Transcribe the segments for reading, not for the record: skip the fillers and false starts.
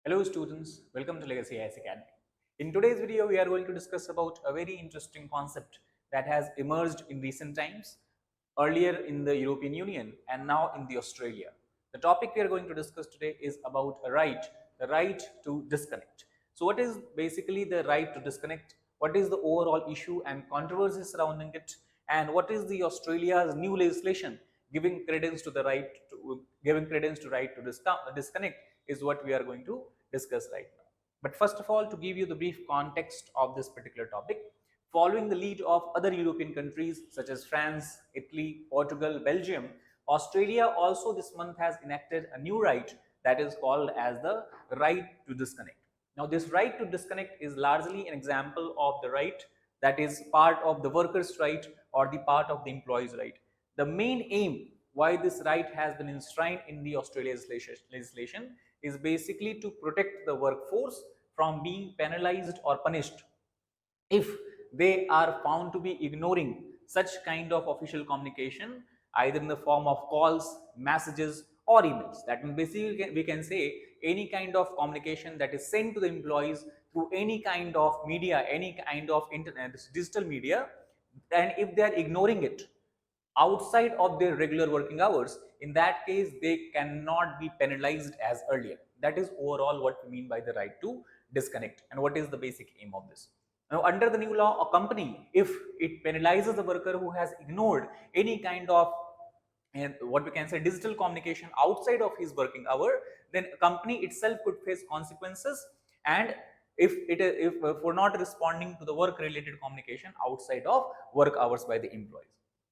Hello students, welcome to Legacy IAS Academy. In today's video, we are going to discuss about a very interesting concept that has emerged in recent times, earlier in the European Union and now in the Australia. The topic we are going to discuss today is about the right to disconnect. So what is basically the right to disconnect? What is the overall issue and controversy surrounding it? And what is the Australia's new legislation giving credence to right to disconnect is what we are going to discuss right now. But first of all, to give you the brief context of this particular topic, following the lead of other European countries such as France, Italy, Portugal, Belgium, Australia also this month has enacted a new right that is called as the right to disconnect. Now, this right to disconnect is largely an example of the right that is part of the worker's right or the part of the employee's right. The main aim why this right has been enshrined in the Australia's legislation is basically to protect the workforce from being penalized or punished if they are found to be ignoring such kind of official communication, either in the form of calls, messages or emails. That means basically we can say any kind of communication that is sent to the employees through any kind of media, any kind of internet, digital media, and if they are ignoring it outside of their regular working hours, in that case they cannot be penalized as earlier. That is overall what we mean by the right to disconnect and what is the basic aim of this. Now, under the new law, a company, if it penalizes the worker who has ignored any kind of what we can say digital communication outside of his working hour, then a company itself could face consequences, and if for not responding to the work related communication outside of work hours by the employees.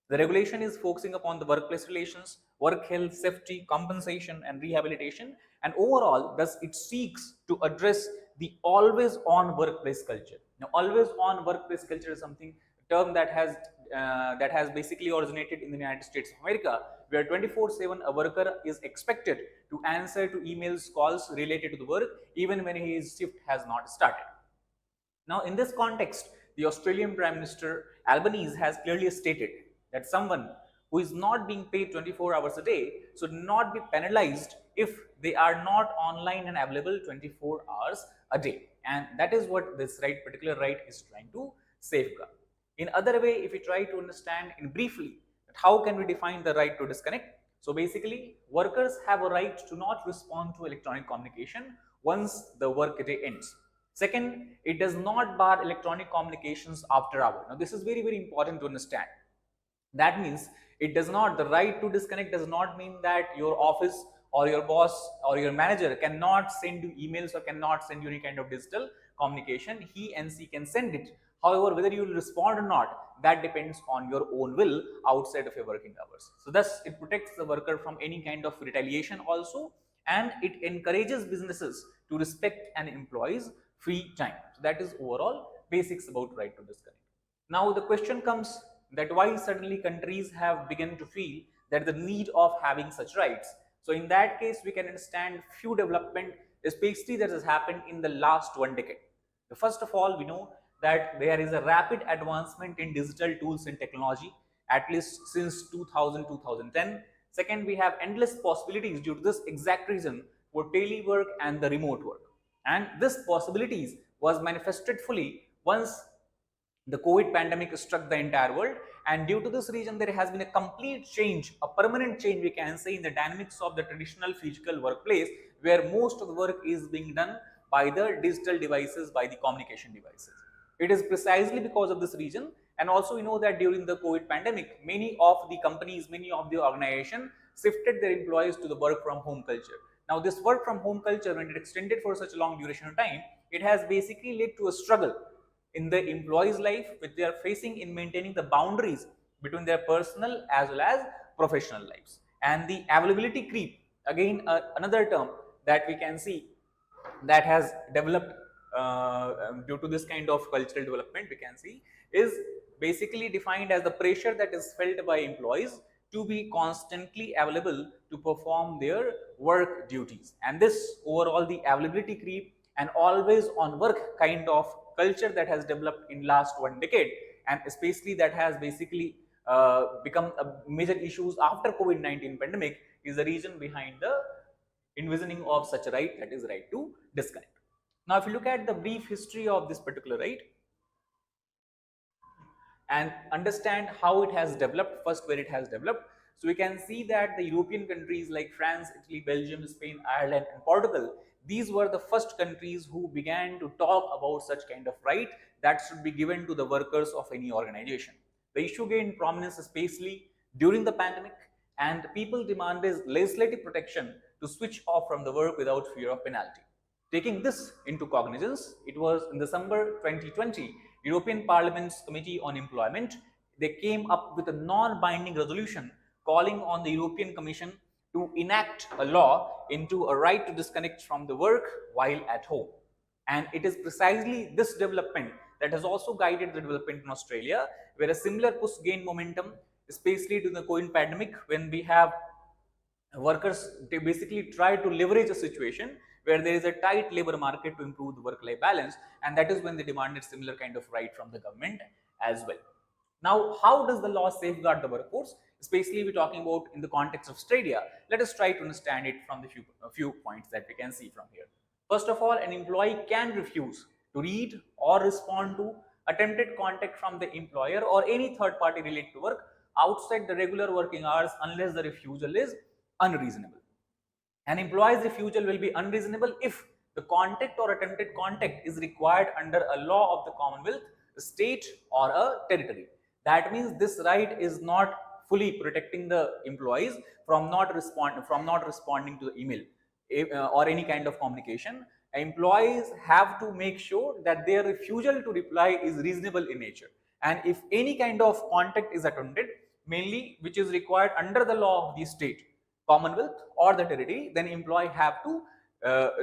The regulation is focusing upon the workplace relations, work health, safety, compensation and rehabilitation, and overall thus it seeks to address the always on workplace culture. Now, always on workplace culture is something term that has basically originated in the United States of America, where 24/7 a worker is expected to answer to emails, calls related to the work even when his shift has not started. Now, in this context, the Australian Prime Minister Albanese has clearly stated that someone who is not being paid 24 hours a day should not be penalized if they are not online and available 24 hours a day. And that is what this particular right is trying to safeguard. In other way, if we try to understand in briefly, how can we define the right to disconnect? So basically, workers have a right to not respond to electronic communication once the work day ends. Second, it does not bar electronic communications after hours. Now, this is very, very important to understand. That means it does not, the right to disconnect does not mean that your office or your boss or your manager cannot send you emails or cannot send you any kind of digital communication. He and she can send it. However, whether you will respond or not, that depends on your own will outside of your working hours. So thus it protects the worker from any kind of retaliation also, and it encourages businesses to respect an employee's free time. So that is overall basics about right to disconnect. Now the question comes that why suddenly countries have begun to feel that the need of having such rights. So in that case, we can understand few development, especially that has happened in the last 1 decade. First of all, we know that there is a rapid advancement in digital tools and technology, at least since 2000-2010. Second, we have endless possibilities due to this exact reason for telework and the remote work. And this possibilities was manifested fully once the COVID pandemic struck the entire world, and due to this reason there has been a complete change, a permanent change we can say, in the dynamics of the traditional physical workplace, where most of the work is being done by the digital devices, by the communication devices. It is precisely because of this reason, and also we know that during the COVID pandemic, many of the companies, many of the organizations shifted their employees to the work from home culture. Now, this work from home culture, when it extended for such a long duration of time, it has basically led to a struggle in the employee's life, which they are facing in maintaining the boundaries between their personal as well as professional lives. And the availability creep, again another term that we can see that has developed due to this kind of cultural development, we can see, is basically defined as the pressure that is felt by employees to be constantly available to perform their work duties. And this overall, the availability creep and always on work kind of culture that has developed in last 1 decade, and especially that has basically become a major issues after COVID-19 pandemic, is the reason behind the envisioning of such a right, that is right to disconnect. Now, if you look at the brief history of this particular right and understand how it has developed, first where it has developed, so we can see that the European countries like France, Italy, Belgium, Spain, Ireland and Portugal, these were the first countries who began to talk about such kind of right that should be given to the workers of any organization. The issue gained prominence especially during the pandemic, and people demanded legislative protection to switch off from the work without fear of penalty. Taking this into cognizance, it was in December 2020, European Parliament's Committee on Employment, they came up with a non-binding resolution calling on the European Commission to enact a law into a right to disconnect from the work while at home. And it is precisely this development that has also guided the development in Australia, where a similar push gained momentum, especially during the COVID pandemic, when we have workers, they basically try to leverage a situation where there is a tight labor market to improve the work-life balance, and that is when they demanded similar kind of right from the government as well. Now, how does the law safeguard the workforce? Especially we're talking about in the context of Australia. Let us try to understand it from the few points that we can see from here. First of all, an employee can refuse to read or respond to attempted contact from the employer or any third party related to work outside the regular working hours unless the refusal is unreasonable. An employee's refusal will be unreasonable if the contact or attempted contact is required under a law of the Commonwealth, a state or a territory. That means this right is not fully protecting the employees from not responding to the email or any kind of communication. Employees have to make sure that their refusal to reply is reasonable in nature. And if any kind of contact is attempted, mainly which is required under the law of the state, Commonwealth or the territory, then employee have to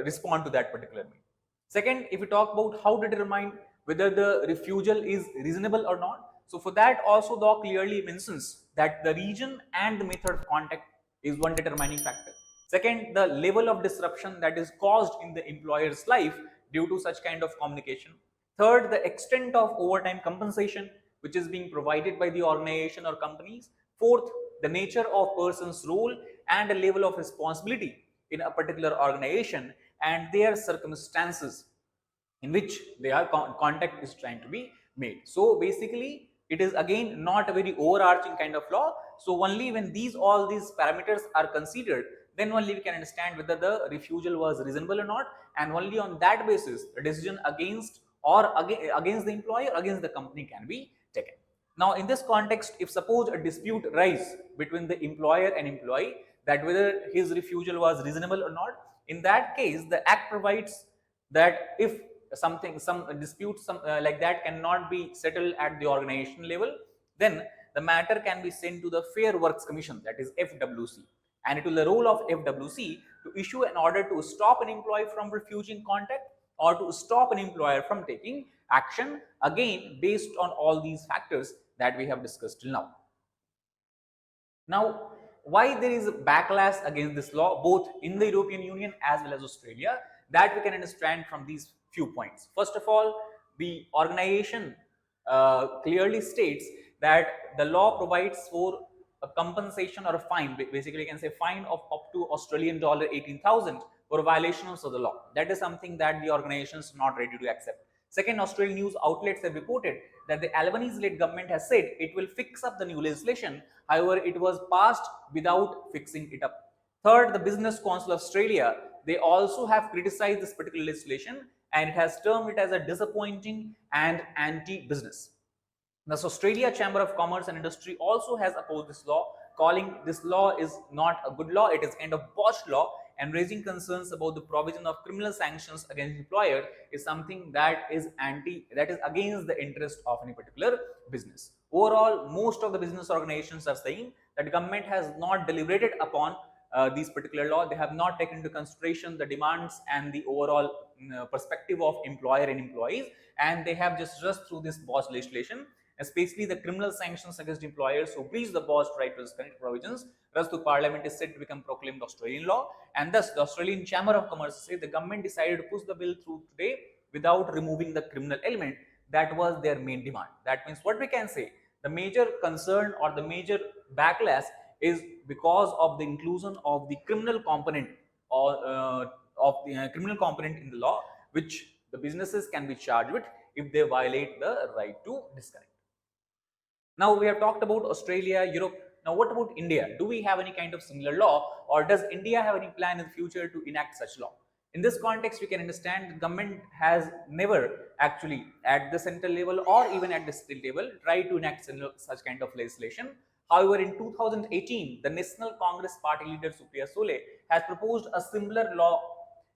respond to that particular mail. Second, if we talk about how to determine whether the refusal is reasonable or not, so for that also the law clearly mentions that the region and the method of contact is one determining factor. Second, the level of disruption that is caused in the employer's life due to such kind of communication. Third, the extent of overtime compensation which is being provided by the organization or companies. Fourth, the nature of person's role and a level of responsibility in a particular organization and their circumstances in which their contact is trying to be made. So basically it is again not a very overarching kind of law. So only when all these parameters are considered, then only we can understand whether the refusal was reasonable or not, and only on that basis a decision against the employer or against the company can be taken. Now in this context, if suppose a dispute arises between the employer and employee that whether his refusal was reasonable or not, in that case the act provides that if some dispute like that cannot be settled at the organization level, then the matter can be sent to the Fair Works Commission, that is FWC, and it will the role of FWC to issue an order to stop an employee from refusing contact or to stop an employer from taking action, again based on all these factors that we have discussed till now. Now, why there is a backlash against this law both in the European Union as well as Australia, that we can understand from these few points. First of all, the organization clearly states that the law provides for a compensation or a fine, basically you can say fine of up to Australian dollar 18,000 for violations of the law. That is something that the organization is not ready to accept. Second, Australian news outlets have reported that the Albanese-led government has said it will fix up the new legislation. However, it was passed without fixing it up. Third, the Business Council of Australia, they also have criticized this particular legislation and it has termed it as a disappointing and anti-business. The Australia Chamber of Commerce and Industry also has opposed this law, calling this law is not a good law, it is kind of botched law, and raising concerns about the provision of criminal sanctions against employer is something that is against the interest of any particular business. Overall, most of the business organizations are saying that government has not deliberated upon these particular law. They have not taken into consideration the demands and the overall perspective of employer and employees, and they have just rushed through this botched legislation, especially the criminal sanctions against employers who breach the botched right to disconnect provisions. Rushed to Parliament is set to become proclaimed Australian law, and thus the Australian Chamber of Commerce says the government decided to push the bill through today without removing the criminal element. That was their main demand. That means what we can say, the major concern or the major backlash is because of the inclusion of the criminal component of the criminal component in the law, which the businesses can be charged with if they violate the right to disconnect. Now we have talked about Australia, Europe. Now what about India? Do we have any kind of similar law, or does India have any plan in the future to enact such law? In this context, we can understand the government has never actually at the central level or even at the state level tried to enact such kind of legislation. However, in 2018, the National Congress Party leader Supriya Sule has proposed a similar law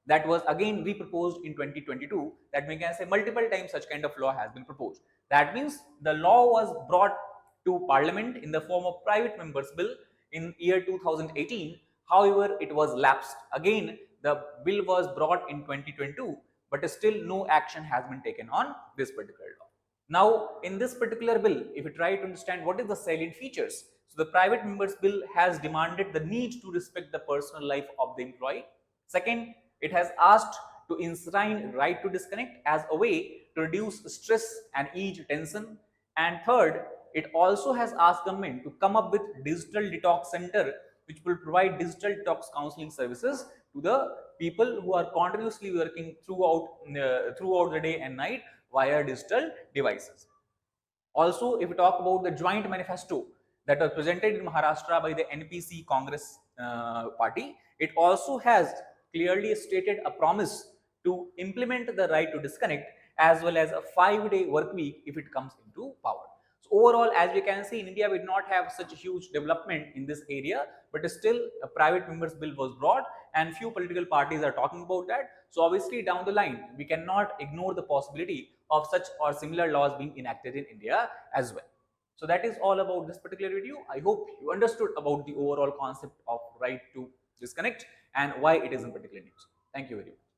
that was again reproposed in 2022. That we can say multiple times such kind of law has been proposed. That means the law was brought to parliament in the form of private members bill in year 2018. However, it was lapsed. Again, the bill was brought in 2022, but still no action has been taken on this particular law. Now, in this particular bill, if you try to understand what is the salient features, so the private members bill has demanded the need to respect the personal life of the employee. Second, it has asked to enshrine right to disconnect as a way to reduce stress and ease tension. And third, it also has asked government to come up with digital detox center which will provide digital detox counseling services to the people who are continuously working throughout the day and night via digital devices. Also, if we talk about the joint manifesto that was presented in Maharashtra by the NPC Congress party, it also has clearly stated a promise to implement the right to disconnect as well as a 5-day work week if it comes into power. So overall, as we can see, in India, we did not have such a huge development in this area, but still a private members bill was brought and few political parties are talking about that. So obviously down the line, we cannot ignore the possibility of such or similar laws being enacted in India as well. So that is all about this particular video. I hope you understood about the overall concept of right to disconnect and why it is in particular news. Thank you very much.